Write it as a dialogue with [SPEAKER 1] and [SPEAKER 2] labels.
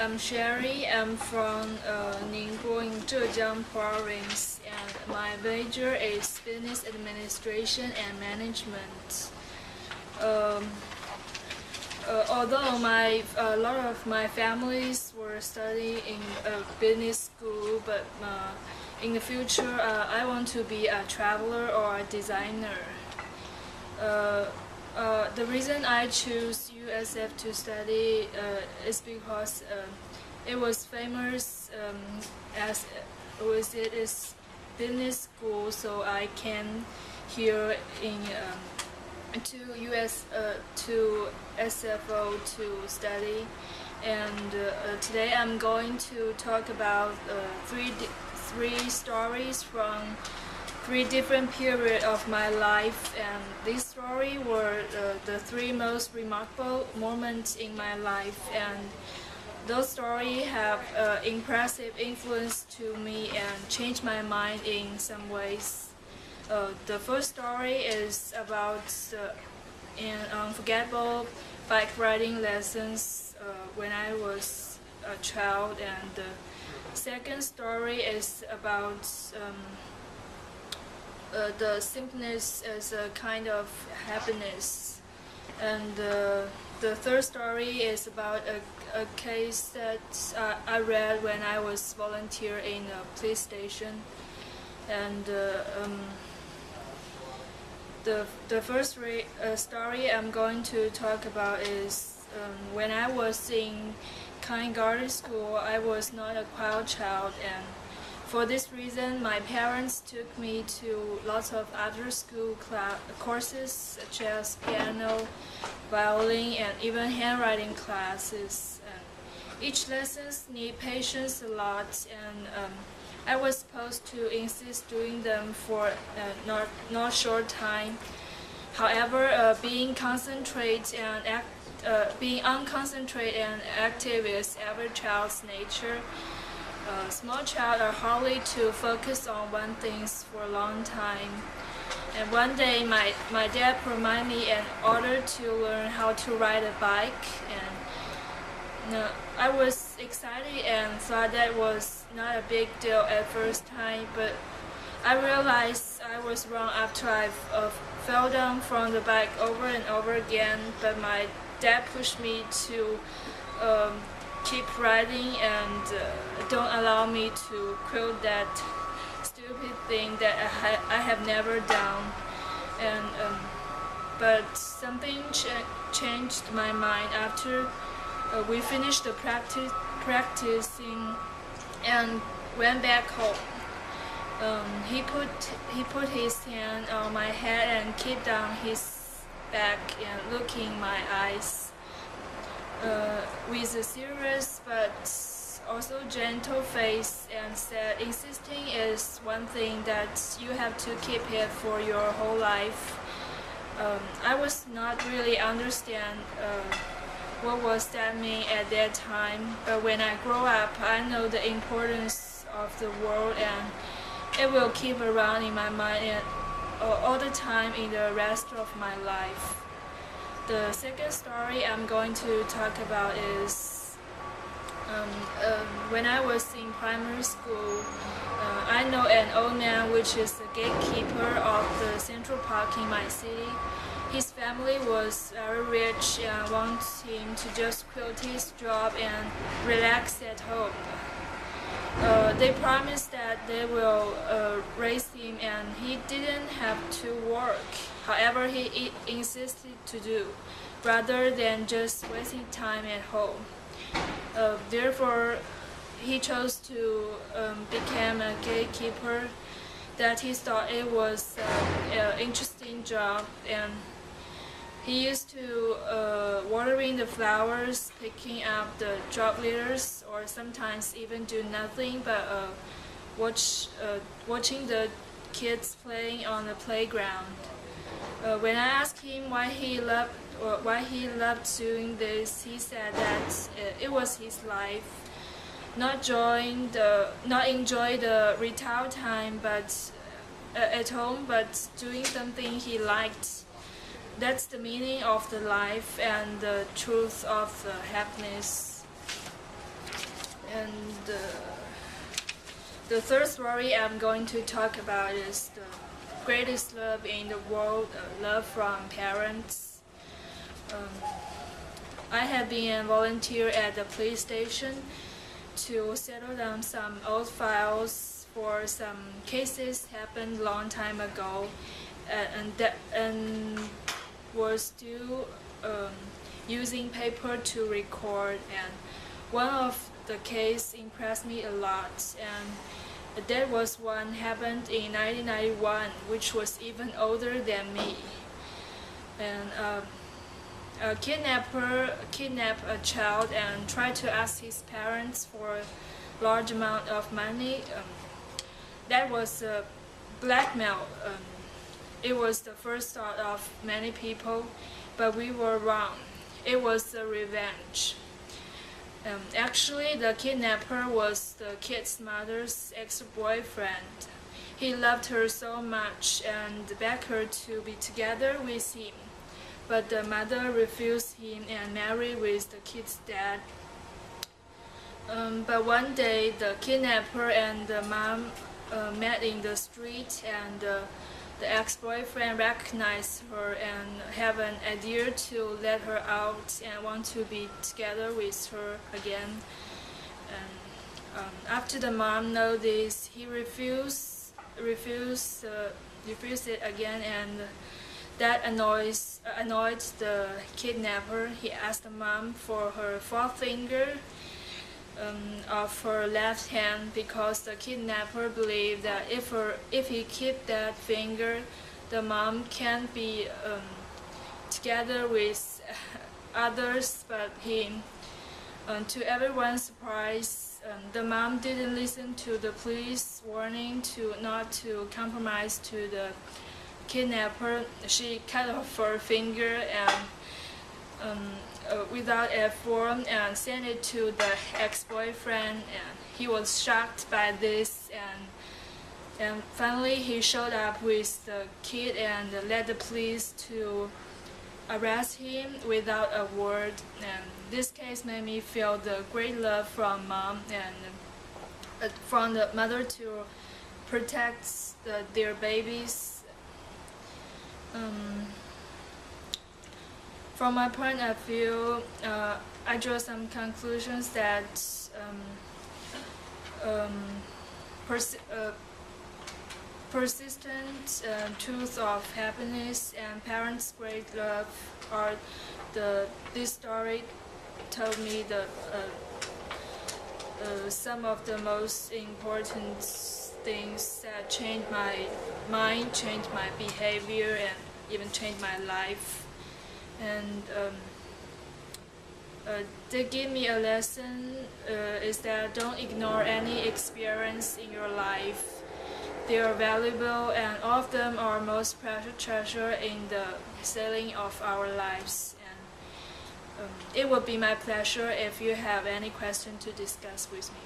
[SPEAKER 1] I'm Sherry. I'm from Ningbo in Zhejiang Province, and my major is Business Administration and Management. Um, Although a lot of my families were studying in a business school, but in the future I want to be a traveler or a designer. The reason I choose USF to study is because it was famous as it is business school, so I came here to SFO to study. And today I'm going to talk about three stories from three different periods of my life, and these stories were the three most remarkable moments in my life, and those stories have impressive influence to me and changed my mind in some ways. The first story is about an unforgettable bike riding lessons when I was a child, and the second story is about the simpleness as a kind of happiness, and the third story is about a case that I read when I was volunteer in a police station, and the first story I'm going to talk about is when I was in kindergarten school. I was not a quiet child, and for this reason, my parents took me to lots of after-school courses such as piano, violin, and even handwriting classes. Each lesson need patience a lot, and I was supposed to insist doing them for not short time. However, being unconcentrated and active is every child's nature. Small child are hardly to focus on one thing for a long time. And one day my dad reminded me in order to learn how to ride a bike, and I was excited and thought that was not a big deal at first time, but I realized I was wrong after I fell down from the bike over and over again. But my dad pushed me to keep riding and don't allow me to quit that stupid thing that I have never done. And but something changed my mind after we finished the practicing and went back home. He put his hand on my head and kept down his back and looking my eyes with a serious but also gentle face, and said, "Insisting is one thing that you have to keep it for your whole life." I was not really understand what was that mean at that time, but when I grow up, I know the importance of the world, and it will keep around in my mind and all the time in the rest of my life. The second story I'm going to talk about is when I was in primary school. I know an old man which is the gatekeeper of the Central Park in my city. His family was very rich and wanted him to just quit his job and relax at home. They promised that they will raise him and he didn't have to work. However, he insisted to do, rather than just wasting time at home. Therefore, he chose to become a gatekeeper. That he thought it was an interesting job, and he used to watering the flowers, picking up the drop letters, or sometimes even do nothing but watching the kids playing on the playground. When I asked him why he loved doing this, he said that it was his life. Not enjoy the retired time, but at home, but doing something he liked. That's the meaning of the life and the truth of the happiness. And the third story I'm going to talk about is the greatest love in the world, love from parents. I have been a volunteer at the police station to settle down some old files for some cases happened long time ago, and was still using paper to record. And one of the case impressed me a lot, and that was one happened in 1991, which was even older than me. And a kidnapper kidnapped a child and tried to ask his parents for a large amount of money. That was blackmail. It was the first thought of many people, but we were wrong. It was a revenge. Actually, the kidnapper was the kid's mother's ex-boyfriend. He loved her so much and begged her to be together with him. But the mother refused him and married with the kid's dad. But one day, the kidnapper and the mom met in the street, and the ex-boyfriend recognized her and have an idea to let her out and want to be together with her again. And after the mom noticed, he refused it again, and that annoyed the kidnapper. He asked the mom for her forefinger of her left hand, because the kidnapper believed that if he kept that finger, the mom can't be together with others but him. To everyone's surprise, the mom didn't listen to the police warning not to compromise to the kidnapper. She cut off her finger and without a form and sent it to the ex-boyfriend, and he was shocked by this, and finally he showed up with the kid and led the police to arrest him without a word. And this case made me feel the great love from mom and from the mother to protect their babies. From my point of view, I draw some conclusions that persistent truth of happiness and parents' great love are this story told me some of the most important things that changed my mind, changed my behavior, and even changed my life. And they give me a lesson is that don't ignore any experience in your life. They are valuable, and all of them are most precious treasure in the sailing of our lives. And it would be my pleasure if you have any question to discuss with me.